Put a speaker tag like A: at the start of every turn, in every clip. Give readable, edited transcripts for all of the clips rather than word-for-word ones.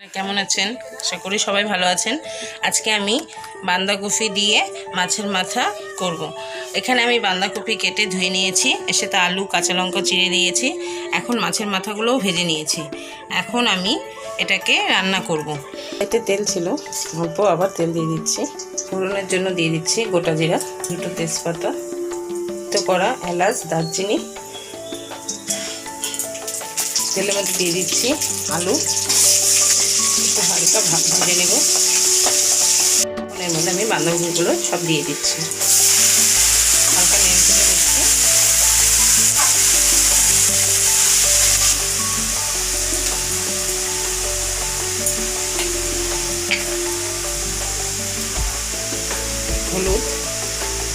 A: কেমন আছেন? আশা করি সবাই ভালো আছেন। আজকে আমি বাঁধাকপি দিয়ে মাছের মাথা করব। এখানে আমি বাঁধাকপি কেটে ধুয়ে নিয়েছি, এর সাথে আলু কাঁচা লঙ্কা চিড়ে দিয়েছি। এখন মাছের মাথাগুলোও ভেজে নিয়েছি। এখন আমি এটাকে রান্না করব। এতে তেল ছিল অল্প, আবার তেল দিয়ে দিচ্ছি। ফোড়নের জন্য দিয়ে দিচ্ছি গোটা জিরা, দুটো তেজপাতা, তো করা এলাচ, দারচিনি। তেলের মধ্যে দিয়ে দিচ্ছি আলু, একটু হালকা ভেজে নেব। এর মধ্যে আমি বাঁধাকপিগুলো সব দিয়ে দিচ্ছি, হালকা নেড়ে চেড়ে দিচ্ছি।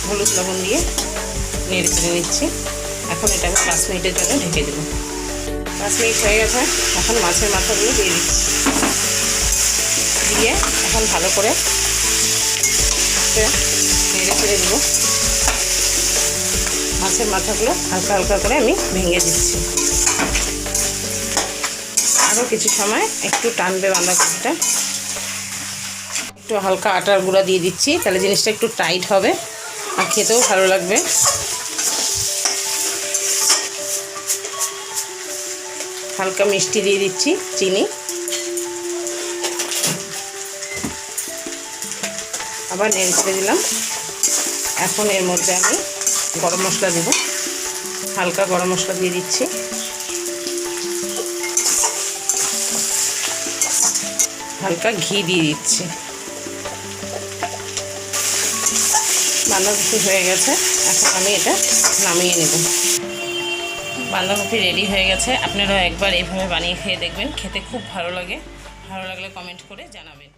A: হলুদ লবণ দিয়ে নেড়ে চেড়ে নিচ্ছি। এখন এটা আমি 5 মিনিটের জন্য ঢেকে দেবো। 5 মিনিট হয়ে গেছে। এখন মাছের মাথাগুলো দিয়ে দিচ্ছি, দিয়ে এখন ভালো করে নেড়ে চেড়ে দেবো। মাছের মাথাগুলো হালকা হালকা করে আমি ভেঙে দিচ্ছি। আরও কিছু সময় একটু টানবে বাঁধাকপিটা। একটু হালকা আটার গুঁড়া দিয়ে দিচ্ছি, তাহলে জিনিসটা একটু টাইট হবে আর খেতেও ভালো লাগবে। হালকা মিষ্টি দিয়ে দিচ্ছি, চিনি, আবার নেড়ে চেড়ে দিলাম। এখন এর মধ্যে আমি গরম মশলা দেব, হালকা গরম মশলা দিয়ে দিচ্ছি। হালকা ঘি দিয়ে দিচ্ছি। বাঁধাকপি হয়ে গেছে, এখন আমি এটা নামিয়ে নেব। বাঁধাকপি রেডি হয়ে গেছে। আপনারাও একবার এভাবে বানিয়ে খেয়ে দেখবেন, খেতে খুব ভালো লাগে। ভালো লাগলে কমেন্ট করে জানাবেন।